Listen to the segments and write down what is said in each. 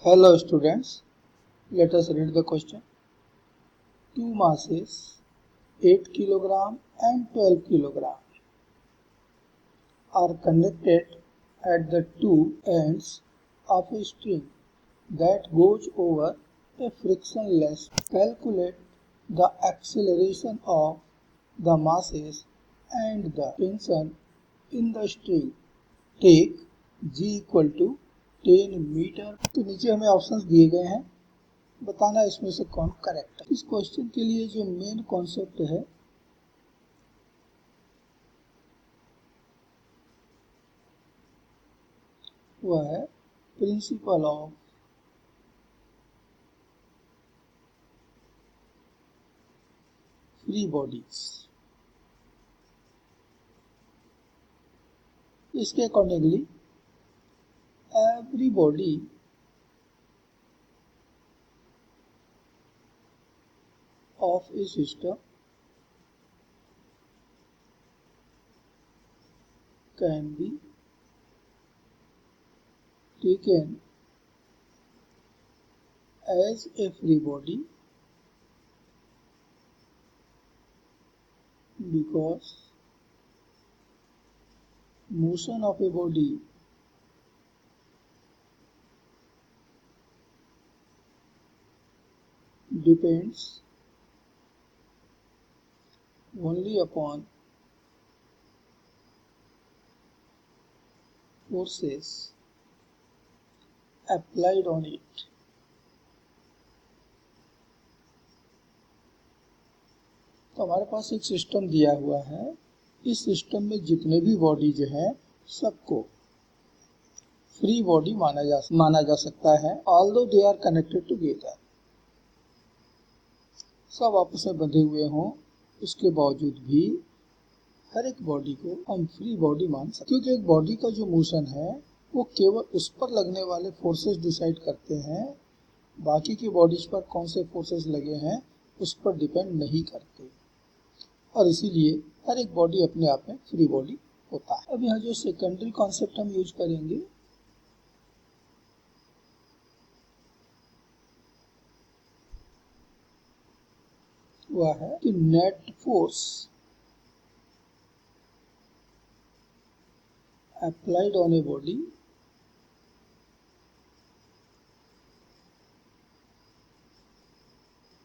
Hello students, let us read the question. Two masses 8 kg and 12 kg are connected at the two ends of a string that goes over a frictionless. Calculate the acceleration of the masses and the tension in the string. Take G equal to 10 metre. तो नीचे हमें options दिए गए हैं, बताना इसमें से कौन करेक्ट है। इस क्वेश्चन के लिए जो मेन कॉन्सेप्ट है वह है प्रिंसिपल ऑफ फ्री बॉडीज। इसके accordingly every body of a system can be taken as a free body because motion of a body depends only upon forces applied on it. तो हमारे पास एक system दिया हुआ है, इस सिस्टम में जितने भी बॉडीज हैं सबको फ्री बॉडी माना जा सकता है, although they are connected together. सब आपस में बंधे हुए हों, उसके बावजूद भी हर एक बॉडी को हम फ्री बॉडी मान सकते, क्योंकि एक बॉडी का जो मोशन है वो केवल उस पर लगने वाले फोर्सेस डिसाइड करते हैं, बाकी की बॉडीज पर कौन से फोर्सेस लगे हैं उस पर डिपेंड नहीं करते, और इसीलिए हर एक बॉडी अपने आप में फ्री बॉडी होता है। अब यहाँ जो सेकेंडरी कॉन्सेप्ट हम यूज करेंगे वह है कि net force applied on a body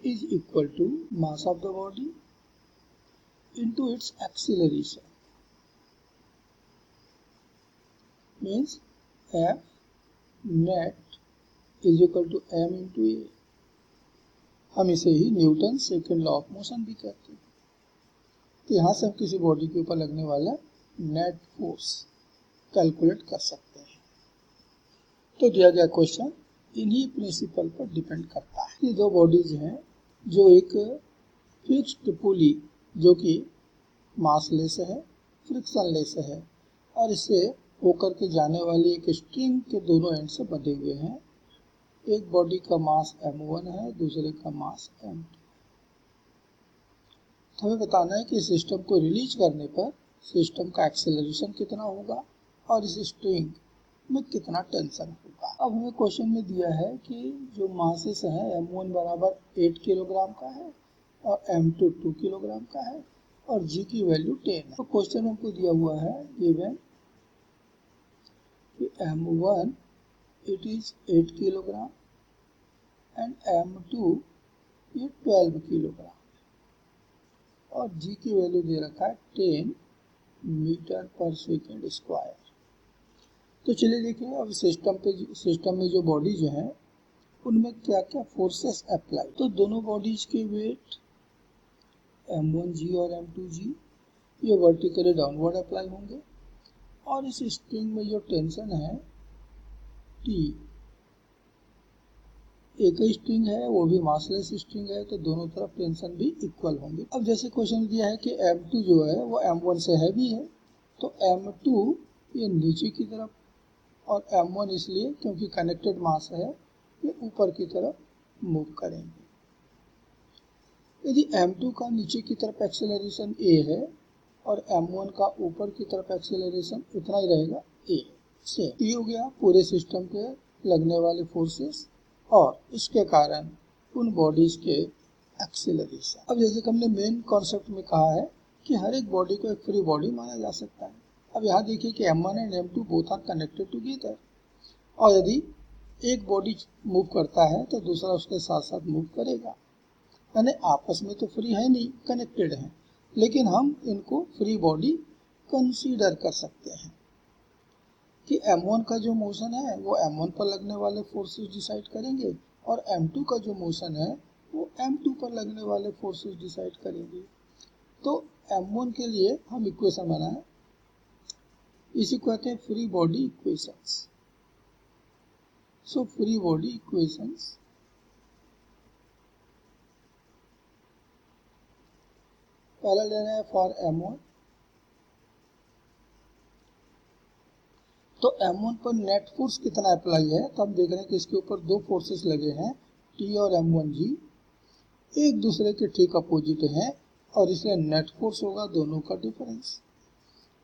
is equal to mass of the body into its acceleration, means F net is equal to m into a। हम इसे ही Newton second law of motion भी कहते हैं। तो यहाँ से हम किसी बॉडी के ऊपर लगने वाला नेट फोर्स कैलकुलेट कर सकते हैं। तो दिया गया क्वेश्चन इन्हीं प्रिंसिपल पर डिपेंड करता है। ये दो बॉडीज हैं जो एक फिक्स्ड पुली जो कि मासलेस है, फ्रिक्शनलेस है, और इससे होकर के जाने वाली एक स्ट्रिंग के दोनों एंड से बंधे हुए हैं। एक बॉडी का मास m1 है, दूसरे का मास m2। तो हमें बताना है कि सिस्टम को रिलीज करने पर सिस्टम का एक्सेलरेशन कितना होगा और इस स्ट्रिंग में कितना टेंशन होगा। अब हमें क्वेश्चन में दिया है कि जो मासेस है m1 बराबर 8 किलोग्राम का है और m2 2 किलोग्राम का है और g की वैल्यू 10 है। तो क्वेश्चन हमको दिया हुआ है गिवन कि m1 it is 8 kilogram and m2 ये 12 किलोग्राम और g की वैल्यू दे रखा है 10 मीटर पर सेकेंड स्क्वायर। तो चलिए देखिए अब सिस्टम में जो बॉडीज हैं उनमें क्या क्या फोर्सेस अप्लाई। तो दोनों बॉडीज के वेट m1g और m2g ये वर्टिकली डाउनवर्ड अप्लाई होंगे, और इस स्ट्रिंग में जो टेंशन है T, एक ही स्ट्रिंग है वो भी मासलेस स्ट्रिंग है, तो दोनों तरफ टेंशन भी इक्वल होंगे। अब जैसे क्वेश्चन दिया है कि m2 जो है वो m1 से हैवी है, तो m2 ये नीचे की तरफ और m1 इसलिए क्योंकि कनेक्टेड मास है ये ऊपर की तरफ मूव करेंगे। यदि m2 का नीचे की तरफ एक्सेलरेशन a है और m1 का ऊपर की तरफ एक्सेलरेशन इतना ही रहेगा a से। ये हो गया पूरे सिस्टम के लगने वाले फोर्सेस और इसके कारण उन बॉडीज के एक्सीलरेशन। अब जैसे कि हमने मेन कॉन्सेप्ट में कहा है कि हर एक बॉडी को एक फ्री बॉडी माना जा सकता है। अब यहाँ देखिए कि m1 and m2 both are connected together, और यदि एक बॉडी मूव करता है तो दूसरा उसके साथ साथ मूव करेगा, यानी आपस में तो फ्री है नहीं, कनेक्टेड है, लेकिन हम इनको फ्री बॉडी कंसीडर कर सकते हैं कि m1 का जो मोशन है वो m1 पर लगने वाले फोर्सेस डिसाइड करेंगे और m2 का जो मोशन है वो m2 पर लगने वाले फोर्सेस डिसाइड करेंगे। तो m1 के लिए हम इक्वेशन बनाए, इसी को कहते हैं free body equations. So free body equations पहला लेना है फॉर m1। तो m1 पर नेट फोर्स कितना अप्लाई है, तो हम देख रहे हैं कि इसके ऊपर दो फोर्सेस लगे हैं, T और m1g, एक दूसरे के ठीक अपोजिट हैं, और इसलिए नेट फोर्स होगा दोनों का डिफरेंस।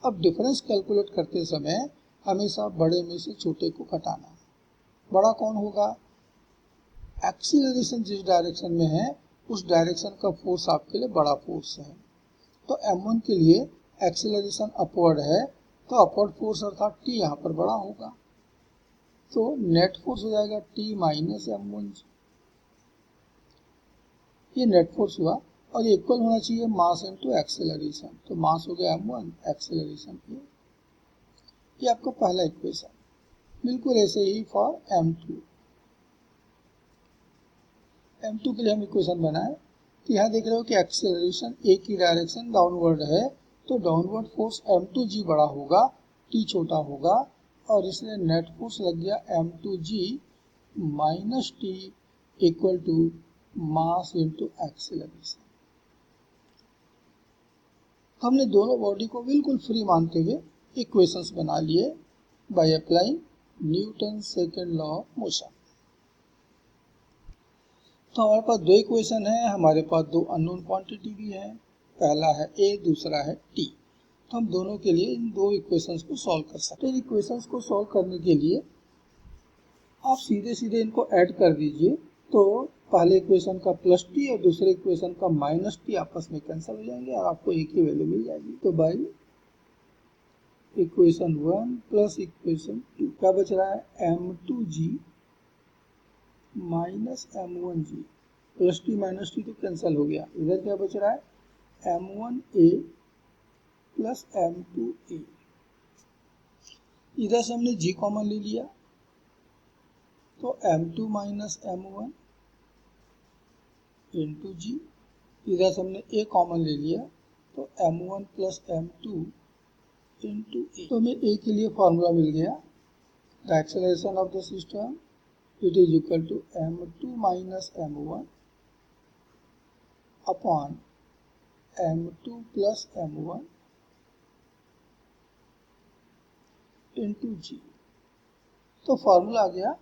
अब डिफरेंस कैलकुलेट करते समय हमेशा बड़े में से छोटे को घटाना है। बड़ा कौन होगा? एक्सीलरेशन जिस डायरेक्शन में है उस डायरेक्शन का फोर्स आपके लिए बड़ा फोर्स है। तो m1 के लिए एक्सीलरेशन अपवर्ड है, तो अपवर्ड फोर्स अर्थात T यहाँ पर बड़ा होगा, तो नेट फोर्स हो जाएगा T माइनस m1g। ये नेट फोर्स हुआ, और ये इक्वल होना चाहिए मास इनटू एक्सेलरेशन। तो मास हो गया m1, एक्सेलरेशन a। ये आपका पहला इक्वेशन। बिल्कुल ऐसे ही फॉर m2। m2 के लिए हम इक्वेशन बनाए, तो यहाँ देख रहे हो कि एक्सेलरेशन a की डायरेक्शन डाउनवर्ड है, तो डाउनवर्ड फोर्स m2g बड़ा होगा, t छोटा होगा, और इसलिए नेट फोर्स लग गया m2g minus t equal to mass into acceleration. हमने दोनों बॉडी को बिल्कुल फ्री मानते हुए इक्वेशंस बना लिए by applying Newton second law of motion. तो हमारे पास दो इक्वेशन है, हमारे पास दो अननोन क्वांटिटी भी है, पहला है a, दूसरा है t। तो हम दोनों के लिए इन दो इक्वेशंस को सॉल्व कर सकते हैं। इन इक्वेशंस को सॉल्व करने के लिए आप सीधे सीधे इनको ऐड कर दीजिए, तो पहले इक्वेशन का प्लस टी और दूसरे इक्वेशन का माइनस टी आपस में कैंसिल हो जाएंगे और आपको एक ही वैल्यू मिल जाएगी। तो बाई इक्वेशन 1 प्लस इक्वेशन 2 क्या बच रहा है? m2g minus m1g, plus T minus T तो कैंसिल हो गया, इधर क्या बच रहा है? m1a plus m2a। इधर से हमने g कॉमन ले लिया, तो m2 माइनस m1 इंटू जी। इधर से हमने a कॉमन ले लिया, तो m1 प्लस m2 इंटू ए। तो हमें a के लिए फॉर्मूला मिल गया, the acceleration of the system it is equal to m2 minus m1 upon m2 plus m1 into g. तो फॉर्मूला आ गया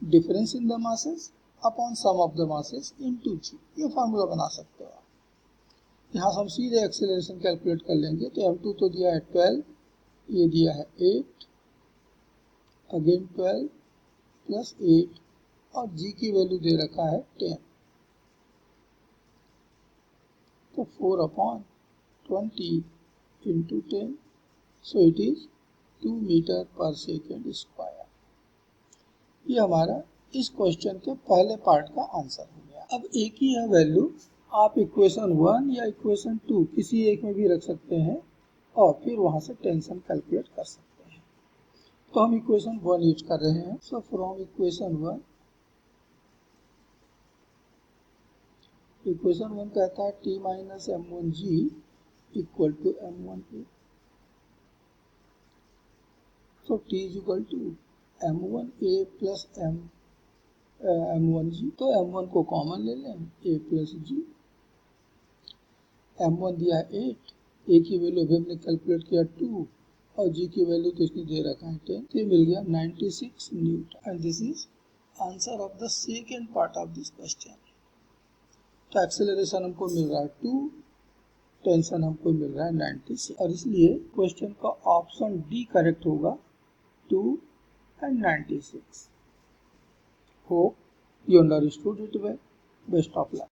difference in the masses upon sum of the masses into g. ये formula बना सकते हो आप। यहाँ से हम सीधे एक्सेलरेशन कैलकुलेट कर लेंगे, तो m2 तो दिया है 12, ये दिया है 8, अगेन 12 प्लस 8, और g की वैल्यू दे रखा है 10, तो 4/20 into 10, so it is 2 metre per second square. ये हमारा इस क्वेश्चन के पहले पार्ट का आंसर हो गया। अब एक ही है वैल्यू, आप इक्वेशन 1 या इक्वेशन 2 किसी एक में भी रख सकते हैं और फिर वहां से टेंशन कैलकुलेट कर सकते हैं। तो हम इक्वेशन 1 यूज कर रहे हैं। सो फ्रॉम इक्वेशन 1, इक्वेशन 1 कहता है t minus m1g equal to m1a। So t is equal to m1a plus m1g। तो m1 को कॉमन ले लें, a प्लस g। m1 दिया है 8, a की वैल्यू अभी हमने कैलकुलेट किया 2, और g की वैल्यू तो इसने दे रखा है 10, तो ये मिल गया 96 Newton. And this is answer of the second part of this question. तो एक्सेलरेशन हमको मिल रहा है 2, टेंशन हमको मिल रहा है 96, और इसलिए क्वेश्चन का ऑप्शन डी करेक्ट होगा, 2 and 96। Hope you understood it well. Best of luck.